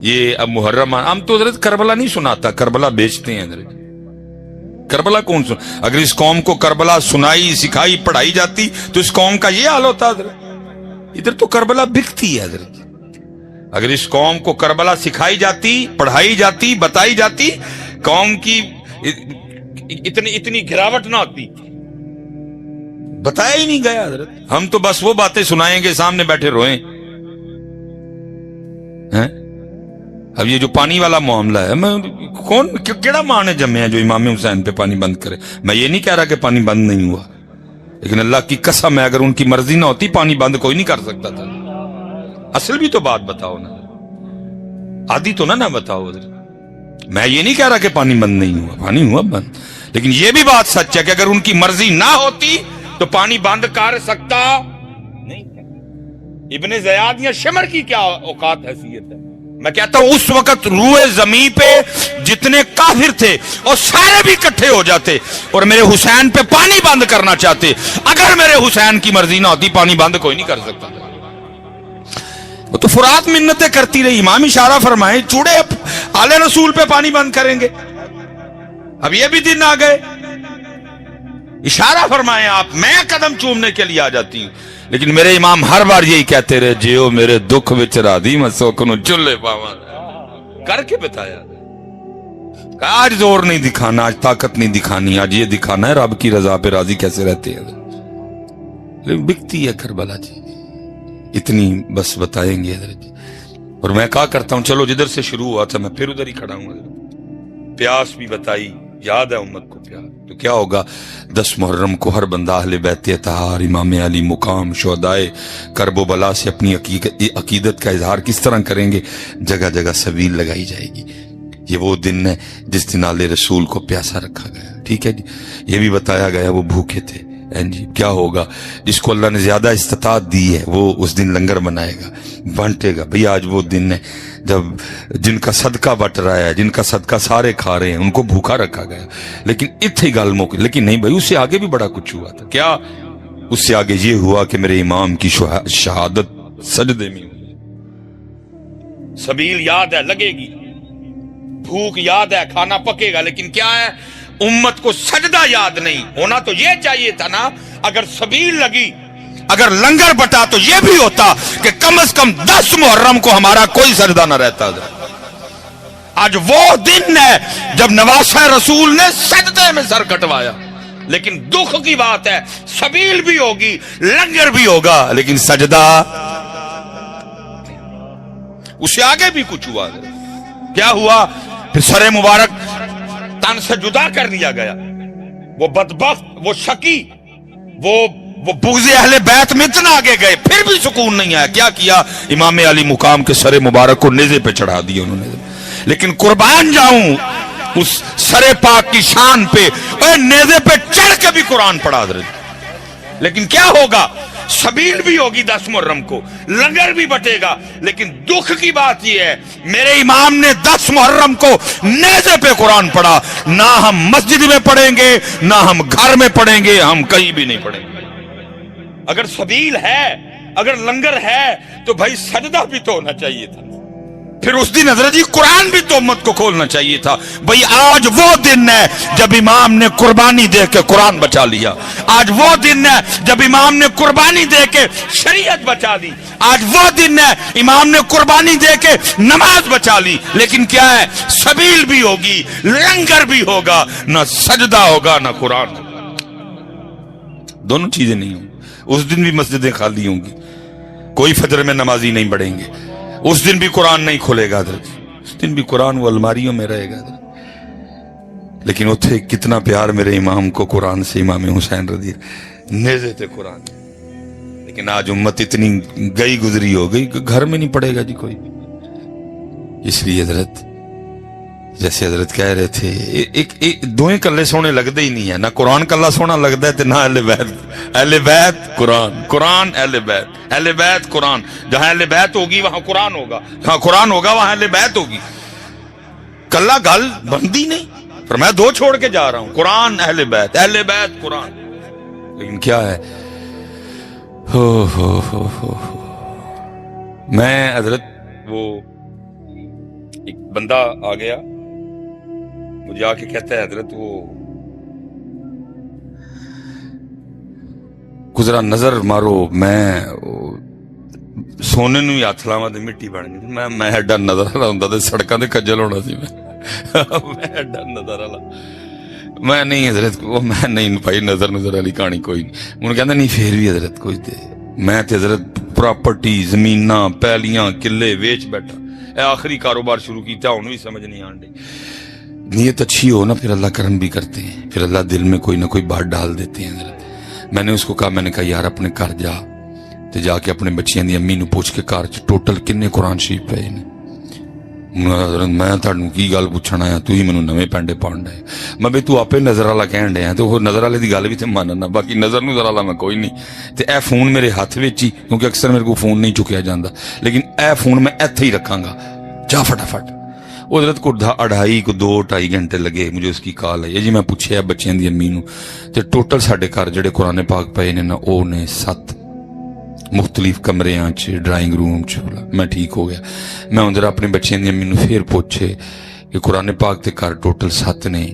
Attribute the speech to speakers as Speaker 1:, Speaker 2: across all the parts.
Speaker 1: یہ اب محرم ہم تو حضرت کربلا نہیں سناتا، کربلا بیچتے ہیں حضرت۔ کربلا کون سن؟ اگر اس قوم کو کربلا سنائی سکھائی پڑھائی جاتی تو اس قوم کا یہ حال ہوتا حضرت۔ ادھر تو کربلا بکتی ہے حضرت۔ اگر اس قوم کو کربلا سکھائی جاتی پڑھائی جاتی بتائی جاتی، قوم کی اتنی گراوٹ نہ ہوتی۔ بتایا ہی نہیں گیا حضرت، ہم تو بس وہ باتیں سنائیں گے، سامنے بیٹھے روئیں۔ اب یہ جو پانی والا معاملہ ہے، میں کون کیڑا ماں نے جمے ہیں جو امام حسین پہ پانی بند کرے؟ میں یہ نہیں کہہ رہا کہ پانی بند نہیں ہوا، لیکن اللہ کی قسم ہے اگر ان کی مرضی نہ ہوتی پانی بند کوئی نہیں کر سکتا تھا۔ اصل بھی تو بات بتاؤ نا، آدھی تو نہ بتاؤ حضرت۔ میں یہ نہیں کہہ رہا کہ پانی بند نہیں ہوا، پانی ہوا بند، لیکن یہ بھی بات سچ ہے کہ اگر ان کی مرضی نہ ہوتی تو پانی بند کر سکتا نہیں۔ ابن زیاد یا شمر کی کیا اوقات حیثیت ہے؟ میں کہتا ہوں اس وقت روئے زمین پہ جتنے کافر تھے اور سارے بھی اکٹھے ہو جاتے اور میرے حسین پہ پانی بند کرنا چاہتے، اگر میرے حسین کی مرضی نہ ہوتی پانی بند کوئی نہیں کر سکتا۔ وہ تو فرات منتیں کرتی رہی، امام اشارہ فرمائے چوڑے آل رسول پہ پانی بند کریں گے۔ اب یہ بھی دن آ گئے، اشارہ فرمائے آپ، میں قدم چومنے کے لیے آ جاتی ہوں، لیکن میرے امام ہر بار یہی کہتے رہے، جیو میرے دکھ وچ راضی میں سوکنو چلے پاواں، کر کے بتایا۔ آج زور نہیں دکھانا، آج طاقت نہیں دکھانی، آج یہ دکھانا ہے رب کی رضا پہ راضی کیسے رہتے ہیں۔ لیکن بکتی ہے کربلا جی، اتنی بس بتائیں گے حضرت۔ اور میں کہا کرتا ہوں چلو جدھر سے شروع ہوا تھا میں پھر ادھر ہی کھڑا ہوں حضرت۔ پیاس بھی بتائی، یاد ہے امت کو پیاس تو کیا ہوگا؟ 10 محرم کو ہر بندہ اہل بیت اطہار امام علی مقام شہدائے کرب و بلا سے اپنی عقیدت کا اظہار کس طرح کریں گے؟ جگہ جگہ سبیل لگائی جائے گی۔ یہ وہ دن ہے جس دن آل رسول کو پیاسا رکھا گیا، ٹھیک ہے جی۔ یہ بھی بتایا گیا وہ بھوکے تھے جی۔ کیا ہوگا؟ جس کو اللہ نے زیادہ استطاعت دی ہے وہ اس دن لنگر بنائے گا، بانٹے گا۔ بھئی آج وہ دن ہے جب جن کا صدقہ بٹ رہا ہے، جن کا صدقہ سارے کھا رہے ہیں، ان کو بھوکا رکھا گیا۔ لیکن اتنی گل موقع، لیکن نہیں بھائی، اس سے آگے بھی بڑا کچھ ہوا تھا۔ کیا؟ اس سے آگے یہ ہوا کہ میرے امام کی شہادت سجدے میں ہوئی۔ سبیل یاد ہے لگے گی، بھوک یاد ہے کھانا پکے گا، لیکن کیا ہے؟ امت کو سجدہ یاد نہیں ہونا۔ تو یہ چاہیے تھا نا، اگر سبیل لگی، اگر لنگر بٹا تو یہ بھی ہوتا کہ کم از کم 10 محرم کو ہمارا کوئی سجدہ نہ رہتا۔ آج وہ دن ہے جب نواسہ رسول نے سجدے میں سر کٹوایا، لیکن دکھ کی بات ہے سبیل بھی ہوگی لنگر بھی ہوگا لیکن سجدہ۔ اس سے آگے بھی کچھ ہوا۔ کیا ہوا؟ پھر سر مبارک تن سے جدا کر دیا گیا۔ وہ بدبخت، وہ شکی، وہ بغض اہل بیت میں اتنا آگے گئے، پھر بھی سکون نہیں آیا۔ کیا کیا؟ امام علی مقام کے سر مبارک کو نیزے پہ چڑھا دیا انہوں نے۔ لیکن قربان جاؤں اس سر پاک کی شان پہ، اے نیزے پہ چڑھ کے بھی قرآن پڑھا دے۔ لیکن کیا ہوگا؟ سبیل بھی ہوگی 10 محرم کو، لنگر بھی بٹے گا، لیکن دکھ کی بات یہ ہے میرے امام نے 10 محرم کو نیزے پہ قرآن پڑھا۔ نہ ہم مسجد میں پڑھیں گے، نہ ہم گھر میں پڑھیں گے، ہم کہیں بھی نہیں پڑھیں گے۔ اگر سبیل ہے، اگر لنگر ہے تو بھائی سجدہ بھی تو ہونا چاہیے تھا۔ پھر اس دن حضرت جی قرآن بھی تو امت کو کھولنا چاہیے تھا۔ بھئی آج وہ دن ہے جب امام نے قربانی دے کے قرآن بچا لیا۔ آج وہ دن ہے جب امام نے قربانی دے کے شریعت بچا دی۔ آج وہ دن ہے امام نے قربانی دے کے نماز بچا لی۔ لیکن کیا ہے؟ سبیل بھی ہوگی، لنگر بھی ہوگا، نہ سجدہ ہوگا نہ قرآن ہوگا۔ دونوں چیزیں نہیں ہوں۔ اس دن بھی مسجدیں خالی ہوں گی، کوئی فجر میں نمازی نہیں پڑھیں گے، اس دن بھی قرآن نہیں کھلے گا حضرت، اس دن بھی قرآن وہ الماریوں میں رہے گا حضرت۔ لیکن اتھے کتنا پیار میرے امام کو قرآن سے، امام حسین رضی نیزے تھے قرآن۔ لیکن آج امت اتنی گئی گزری ہو گئی کہ گھر میں نہیں پڑھے گا جی کوئی۔ اس لیے حضرت جیسے حضرت کہہ رہے تھے، دوئیں کلے سونے لگتے ہی نہیں ہے، نہ قرآن کلا سونا لگتا ہے نہ اہل بیت۔ اہل بیت قرآن، قرآن اہل بیت، اہل بیت قرآن۔ جہاں اہل بیت ہوگی وہاں قرآن ہوگا، جہاں قرآن ہوگا وہاں اہل بیت ہوگی۔ کلا گل بندی نہیں، پر میں 2 چھوڑ کے جا رہا ہوں، قرآن اہل بیت، اہل بیت قرآن۔ لیکن کیا ہے؟ میں حضرت وہ ایک بندہ آ گیا, مجھے آ کے کہتا ہے حضرت وہ گزرا نظر مارو میں سونے نو ہی ہاتھ لاواں تے مٹی بن گئی. میں ایڈا نظر والا ہوندا تے سڑکاں تے کجل ہونا سی. میں ایڈا نظر والا میں نہیں حضرت, وہ میں نہیں پائی نظر والی کہانی کوئی نہیں. انہوں کہندا نہیں پھر بھی حضرت کوئی تے میں تے حضرت پراپرٹی زمیناں پیلیاں قلعے ویچ بیٹھا. اے آخری کاروبار شروع کیتا, ہن بھی سمجھ نہیں آن ڈی. نیت اچھی ہو نا پھر اللہ کرم بھی کرتے ہیں, پھر اللہ دل میں کوئی نہ کوئی بات ڈال دیتے ہیں. حضرت میں نے اس کو کہا, میں نے کہا یار اپنے گھر جا تے جا کے اپنے بچیاں دی امی نو پوچھ کے گھر چ ٹوٹل کنے قرآن شریف پے نے. حضرت میں تہاڈوں کی گل پوچھن آیا, تو ہی مینوں نویں پینڈے پاؤن ڈے. میں بھئی تو آپے نظر والا کہن ڈیا تے وہ نظر والے دی گل بھی تے ماننا, باقی نظر نظر والا میں کوئی نہیں. تے اے فون میرے ہاتھ وچ ہی, کیونکہ اکثر میرے کو فون نہیں چکیا جاندا, لیکن اے فون میں ایتھے ہی رکھاں گا. جا فٹافٹ. وہ حضرت کو 2-2.5 گھنٹے لگے, مجھے اس کی کال آئی جی. میں پوچھیا بچیاں دی امی نو تے ٹوٹل ساڈے گھر جڑے قرآن پاک پئے نے نا او نے 7 مختلف کمریاں چ, ڈرائنگ روم چ. میں ٹھیک ہو گیا. میں اندر اپنے بچیاں دی امی نو پھر پوچھے کہ قرآن پاک تے گھر ٹوٹل 7 نے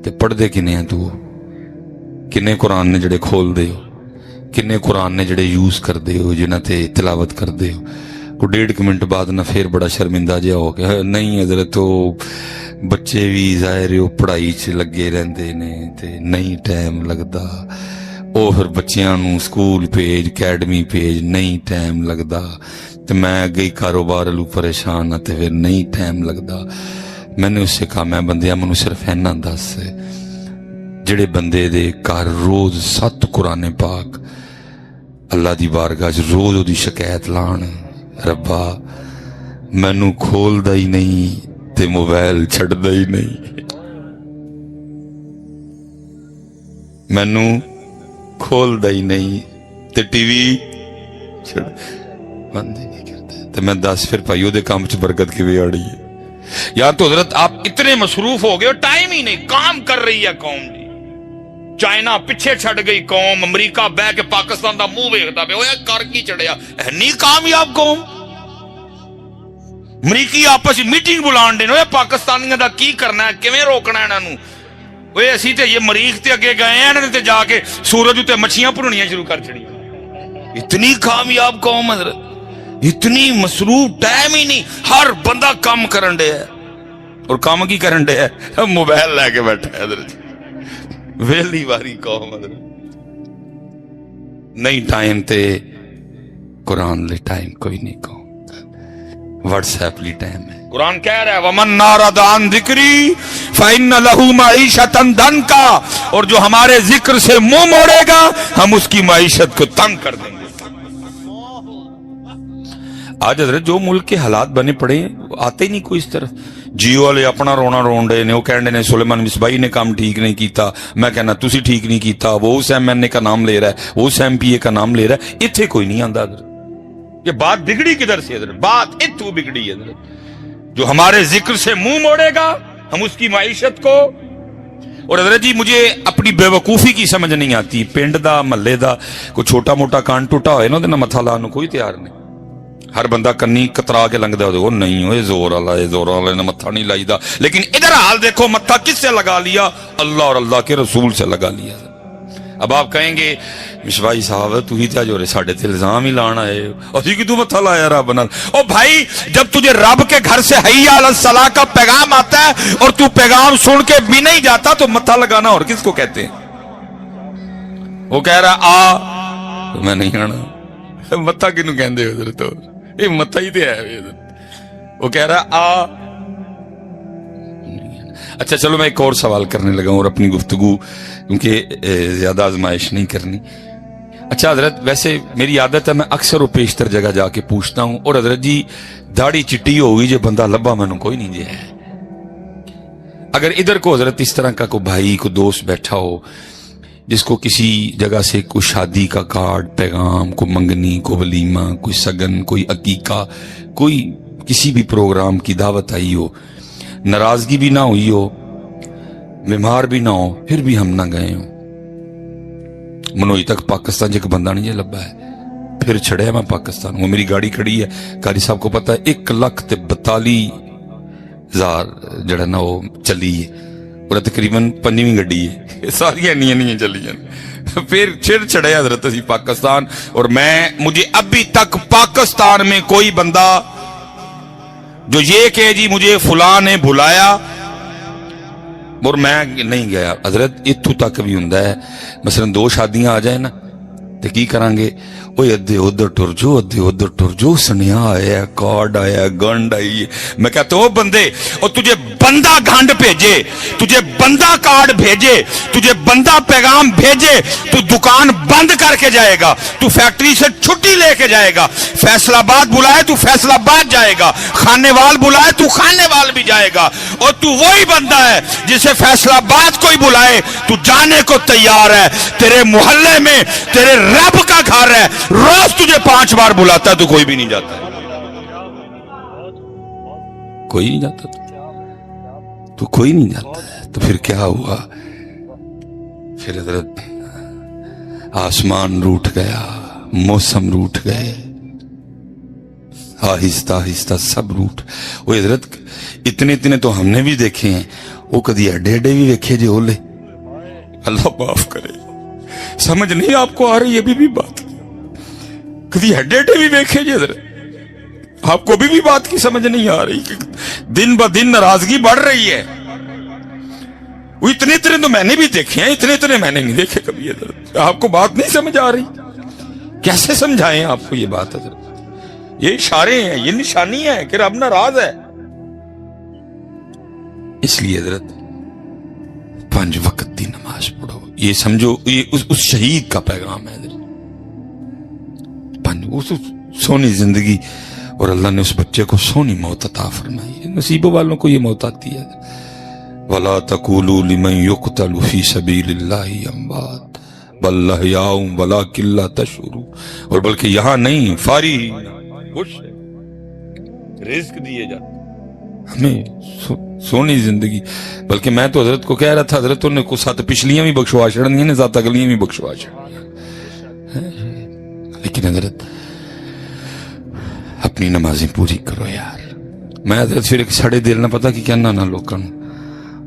Speaker 1: تے پڑھ دے کنے ہیں, تو کنے قرآن نے جڑے کھول دے ہو, کنے قرآن نے جڑے یوز کر دے ہو, جنہاں تے تلاوت کر دے ہو. کو 1.5 منٹ بعد نہ پھر بڑا شرمندہ جہا ہو گیا, نہیں حضرت تو بچے بھی ظاہر وہ پڑھائی چ لگے رہندے نے تے نہیں ٹائم لگدا. او پھر بچیاں نو سکول بھیج, اکیڈمی بھیج, نہیں ٹائم لگدا. تے میں گئی کاروبار لو پریشان تے پھر نہیں ٹائم لگدا. میں نے اس سے کہا میں بندیاں منو صرف اینا دس, جڑے بندے دے گھر روز 7 قرآن پاک اللہ دی بارگاہ روز دی شکایت لان, ربا مینو کھول دا ہی نہیں تے موبائل چھڑ دا ہی نہیں, مینو کھول دا ہی نہیں تے ٹی وی چھڑ بند ہی نہیں کرتا. تے میں دس پھر پائیو دے کام چ برکت کی بھی آڑی ہے. یا تو حضرت آپ اتنے مصروف ہو گئے ہو, ٹائم ہی نہیں, کام کر رہی ہے قوم جی. چائنا پیچھے چھڑ گئی قوم, امریکہ بہ کے پاکستان دا منہ ویکھدا پیا, اوے کر کی چڑیا نہیں کامیاب قوم. امریکی آپس میٹنگ بلان دے, اوے پاکستانیاں دا کی کرنا ہے, کیویں روکنا ہے انہاں نو. اوے اسی تے یہ مریخ تے اگے گئے ہیں تے جا کے سورج تے مچھیاں بھرنیاں شروع کر چھڑی. اتنی کامیاب قوم حضرت, اتنی مصروف, ٹائم ہی نہیں. ہر بندہ کام کرن دے ہے, اور کام کی کرن دے ہے, موبائل لے کے بیٹھا ہے حضرت. ویلی واری قوم حضرت, نہیں ٹائم تے قرآن لے ٹائم کوئی نہیں قوم, واٹس ایپ لی ٹائم ہے. قرآن کہہ رہا ہے وَمَنْ نَارَدَ عَنْ ذِكْرِي فَإِنَّ لَهُ مَعِيشَةً ضَنْكَ, اور جو ہمارے ذکر سے منہ موڑے گا ہم اس کی معیشت کو تنگ کر دیں گے. آج حضرت جو ملک کے حالات بنے پڑے ہیں آتے ہی نہیں کوئی اس طرف. جیو والے اپنا رونا رون رہے نے, وہ کہہ رہے نے سلیمان مصباحی نے کام ٹھیک نہیں کیتا. میں کہنا تسی ٹھیک نہیں کیتا, وہ اس ایم این اے کا نام لے رہا ہے, وہ اس ایم پی اے کا نام لے رہا ہے. اتھے کوئی نہیں آندا حضرت. یہ بات بگڑی کدھر سے حضرت, بات اتھو بگڑی ہے حضرت. جو ہمارے ذکر سے منہ موڑے گا ہم اس کی معیشت کو. اور حضرت جی مجھے اپنی بے وقوفی کی سمجھ نہیں آتی. پنڈ دا محلے دا کوئی چھوٹا موٹا کان ٹوٹا ہوئے نا تے نہ متھا لاؤن کوئی تیار نہیں. ہر بندہ کنی کترا کے لنگدا ہو, نہیں ہوئے زور والا ہے, زور والا نے متھا نہیں لائی دا. لیکن ادھر حال دیکھو, متھا کس سے لگا لیا, اللہ اور اللہ کے رسول سے لگا لیا. اب آپ کہیں گے مصباحی صاحب تو ہی تھا جو ساڈے تے الزام ہی لانا ہے, اسی کی تو متھا لایا رب نال. او بھائی جب تجھے رب کے گھر سے حی علی الصلاۃ کا پیغام آتا ہے اور تو پیغام سن کے بھی نہیں جاتا تو متھا لگانا اور کس کو کہتے ہیں. وہ کہہ رہا آ تو میں نہیں آنا, متھا کنوں کہندے ہو حضرت, یہ متھا ہی تے ہے. وہ کہہ رہا آ. اچھا چلو میں ایک اور سوال کرنے لگا ہوں اور اپنی گفتگو کیونکہ زیادہ آزمائش نہیں کرنی. اچھا حضرت ویسے میری عادت ہے میں اکثر و بیشتر جگہ جا کے پوچھتا ہوں, اور حضرت جی داڑھی چٹی ہوگی جو بندہ لبا میں نے کوئی نہیں دیا ہے. اگر ادھر کو حضرت اس طرح کا کوئی بھائی کو دوست بیٹھا ہو جس کو کسی جگہ سے کوئی شادی کا کارڈ پیغام, کوئی منگنی, کوئی ولیمہ, کوئی سگن, کوئی عقیقہ, کوئی کسی بھی پروگرام کی دعوت آئی ہو, ناراضگی بھی نہ ہوئی ہو, بیمار بھی نہ ہو, پھر بھی ہم نہ گئے ہوں. منوئی تک پاکستان ایک بندہ نہیں لبا ہے, پھر چھڑے میں پاکستان. وہ میری گاڑی کھڑی ہے, قاری صاحب کو پتا ہے 1,42,000 زار جڑا نا وہ چلی ہے اور تقریباً 5ویں گڈی ہے ساری نہیں چلی ہیں پھر چڑ چڑھے حضرت اسی پاکستان اور مجھے ابھی تک پاکستان میں کوئی بندہ جو یہ کہ جی مجھے فلاں نے بلایا اور میں نہیں گیا حضرت اتھو تک بھی ہوں مثلا 2 شادیاں آ جائیں نا تو کی کریں گے وہ ادھے ادھر ٹر جو ادھے ادھر ٹر جو سنیا آیا کارڈ آیا گنڈ آئی میں کہتا ہوں بندے اور تجھے بندہ گھنڈ بھیجے تجھے بندہ کارڈ بھیجے تجھے بندہ پیغام بھیجے تو دکان بند کر کے جائے گا تو فیکٹری سے چھٹی لے کے جائے گا فیصل آباد بلائے تو فیصل آباد جائے گا خانے وال بلائے تو خانے وال بھی جائے گا اور تو وہی بندہ ہے جسے فیصل آباد کوئی بلائے تو جانے کو تیار ہے تیرے محلے میں تیرے رب کا گھر ہے روز تجھے 5 بار بلاتا ہے تو کوئی بھی نہیں جاتا کوئی نہیں جاتا تو کوئی نہیں جاتا ہے تو پھر کیا ہوا پھر حضرت آسمان روٹ گیا موسم روٹ گئے آہستہ آہستہ سب روٹ وہ حضرت اتنے تو ہم نے بھی دیکھے ہیں وہ کدی اڈے بھی دیکھے جو لے اللہ معاف کرے سمجھ نہیں آپ کو آ رہی ابھی بھی بات کدی ہڈے بھی دیکھے جی حضرت آپ کو بھی بات کی سمجھ نہیں آ رہی کہ دن بہ دن ناراضگی بڑھ رہی ہے وہ اتنے تو میں نے بھی دیکھے ہیں اتنے میں نے نہیں دیکھے کبھی حضرت آپ کو بات نہیں سمجھ آ رہی کیسے سمجھائیں آپ کو یہ بات حضرت یہ اشارے ہیں یہ نشانی ہے کہ رب ناراض ہے اس لیے حضرت 5 وقت دی نماز پڑھو یہ سمجھو یہ اس شہید کا پیغام ہے حضرت اس سونی زندگی اور اللہ نے اس بچے کو سونی موت عطا فرمائی نصیبوں والوں کو یہ موت آتی ہے وَلَا تَقُولُوا لِمَنْ يُقْتَلُ فِي سَبِيلِ اللَّهِ أَمْوَاتٌ بَلْ أَحْيَاءٌ وَلَكِنْ لَا تَشْعُرُونَ اور بلکہ یہاں نہیں فاری خوش رزق دیے جاتے ہمیں سونی زندگی بلکہ میں تو حضرت کو کہہ رہا تھا حضرت نے کو ساتھ پچھلیاں بھی بخشوا چڑھنی ہیں ذات اگلیاں بھی بخشوا چڑھنی لیکن حضرت اپنی نمازیں پوری کرو یار میں حضرت پھر ایک ساڑے دل نہ پتا کہ کہنا نہ لوگوں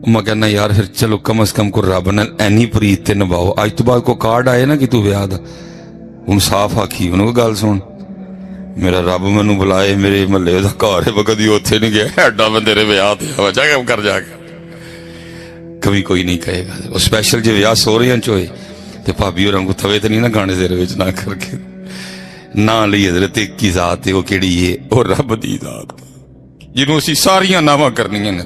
Speaker 1: میں کہنا یار پھر چلو کم از کم کو رب نال اینی پریت تے نبھاؤ اج تو بعد کو کارڈ آئے نا کہ تو ویاہ دا ہن صاف آکھی انہوں کو گل سن میرا رب مینوں بلائے میرے محلے دا گھر ہے کدی اوتھے نہیں گیا ایڈا بندے نے ویاہ تے وجہ کم کر جا کے کبھی کوئی نہیں کہے گا وہ اسپیشل جو ویاہ سو رہے ہیں چوئے تے بھابی اور کو تھوے تے نہیں نا گانے دے وچ نہ کر کے نہ لئی حضرت ایک کی ذات ہے وہ کیڑی ہے اور رب دی ذات جنہوں اسی ساریاں نامہ کرنی ہیں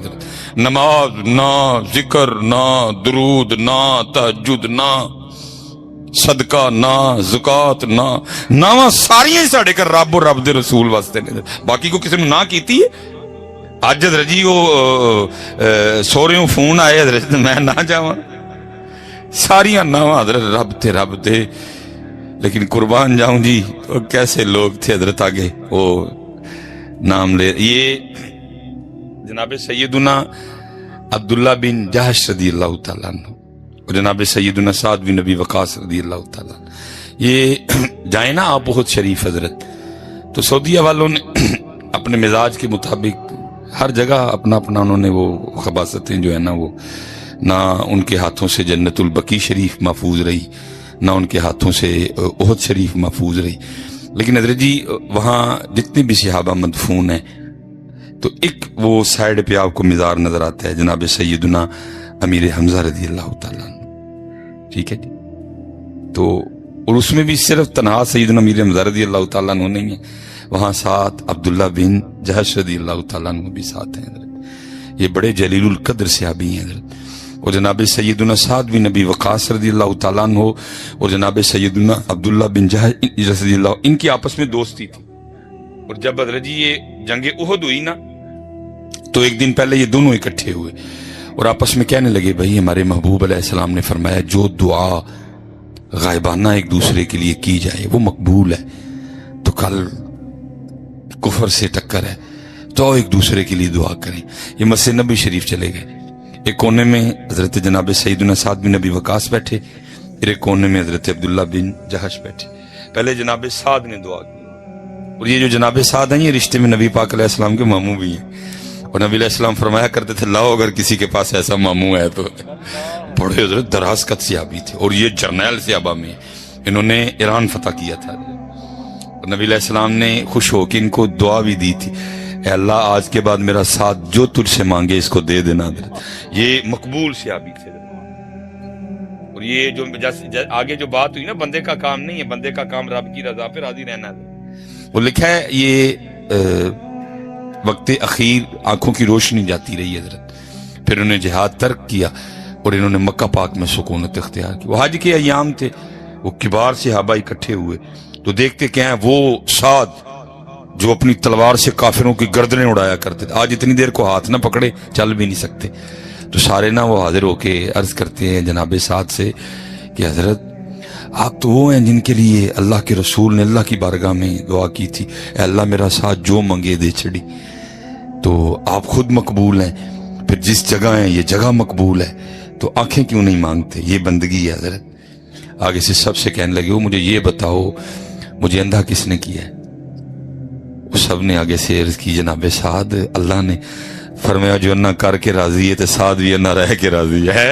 Speaker 1: نماز نہ ذکر نہ درود نہ تہجد نہ صدقہ نہ زکات نہ نامہ ساریاں ساڑے کر رب اور رب دے رسول واسطے نے باقی کو کسی نے نہ کیتی ہے آج حضرت جی وہ سوریوں فون آئے حضرت میں نہ جاواں ساریاں نامہ حضرت رب تے لیکن قربان جاؤں جی وہ کیسے لوگ تھے حضرت آگے وہ نام لے یہ جناب سیدنا عبداللہ بن جہش رضی اللہ تعالیٰ عنہ اور جناب سیدنا سعد بن نبی وقاص رضی اللہ تعالیٰ عنہ یہ جائیں نا آپ بہت شریف حضرت تو سعودیہ والوں نے اپنے مزاج کے مطابق ہر جگہ اپنا انہوں نے وہ خباستیں جو ہے نا وہ نہ ان کے ہاتھوں سے جنت البقیع شریف محفوظ رہی نہ ان کے ہاتھوں سے احد شریف محفوظ رہی لیکن حضرت جی وہاں جتنے بھی صحابہ مدفون ہیں تو ایک وہ سائیڈ پہ آپ کو مزار نظر آتا ہے جناب سیدنا امیر حمزہ رضی اللہ تعالیٰ عنہ ٹھیک ہے جی تو اور اس میں بھی صرف تنہا سیدنا امیر حمزہ رضی اللہ تعالیٰ عنہ نہیں ہے وہاں ساتھ عبداللہ بن جہش رضی اللہ تعالیٰ عنہ بھی ساتھ ہیں حضرت یہ بڑے جلیل القدر صحابی ہیں حضرت اور جناب سیدنا سعد بن نبی وقاص رضی اللہ تعالیٰ عنہ اور جناب سیدنا عبداللہ بن جہش رضی اللہ ان کی آپس میں دوستی تھی اور جب حضرت جی یہ جنگ احد ہوئی نا تو ایک دن پہلے یہ دونوں اکٹھے ہوئے اور آپس میں کہنے لگے بھائی ہمارے محبوب علیہ السلام نے فرمایا جو دعا غائبانہ ایک دوسرے کے لیے کی جائے وہ مقبول ہے تو کل کفر سے ٹکر ہے تو ایک دوسرے کے لیے دعا کریں یہ مسجد نبی شریف چلے گئے ایک کونے میں حضرت جناب سیدنا سعد بن نبی وقاص بیٹھے پھر ایک کونے میں حضرت عبداللہ بن جہش بیٹھے پہلے جناب سعد نے دعا کی اور یہ جو جناب سعد ہیں یہ رشتے میں نبی پاک علیہ السلام کے ماموں بھی ہیں اور نبی علیہ السلام فرمایا کرتے تھے لاؤ اگر کسی کے پاس ایسا ماموں ہے تو. بڑے حضرت درازقت صحابی تھے اور یہ جرنیل صحابہ میں، انہوں نے ایران فتح کیا تھا. اور نبی علیہ السلام نے خوش ہو کے ان کو دعا بھی دی تھی، اے اللہ آج کے بعد میرا ساتھ جو تجھ سے مانگے اس کو دے دینا. یہ مقبول صحابی تھے. اور یہ جو آگے جو بات ہوئی نا، بندے کا کام نہیں ہے، بندے کا کام رب کی رضا پہ راضی رہنا ہے. وہ لکھا ہے یہ وقت اخیر آنکھوں کی روشنی جاتی رہی حضرت، پھر انہوں نے جہاد ترک کیا اور انہوں نے مکہ پاک میں سکونت اختیار کی. وہ حج کے ایام تھے، وہ کبار صحابہ اکٹھے ہوئے تو دیکھتے کیا ہیں وہ سعد جو اپنی تلوار سے کافروں کی گردنیں اڑایا کرتے تھے، آج اتنی دیر کو ہاتھ نہ پکڑے چل بھی نہیں سکتے. تو سارے نہ وہ حاضر ہو کے عرض کرتے ہیں جناب سعد سے کہ حضرت آپ تو وہ ہیں جن کے لیے اللہ کے رسول نے اللہ کی بارگاہ میں دعا کی تھی، اے اللہ میرا ساتھ جو منگے دے چھڑی. تو آپ خود مقبول ہیں، پھر جس جگہ ہیں یہ جگہ مقبول ہے، تو آنکھیں کیوں نہیں مانگتے؟ یہ بندگی ہے حضرت. آگے سے سب سے کہنے لگے وہ مجھے یہ بتاؤ مجھے اندھا کس نے کیا ہے؟ وہ سب نے آگے سے عرض کی جناب سعد اللہ نے. فرمایا جو نہ کر کے راضی ہے تو سعد بھی نہ رہ کے راضی ہے.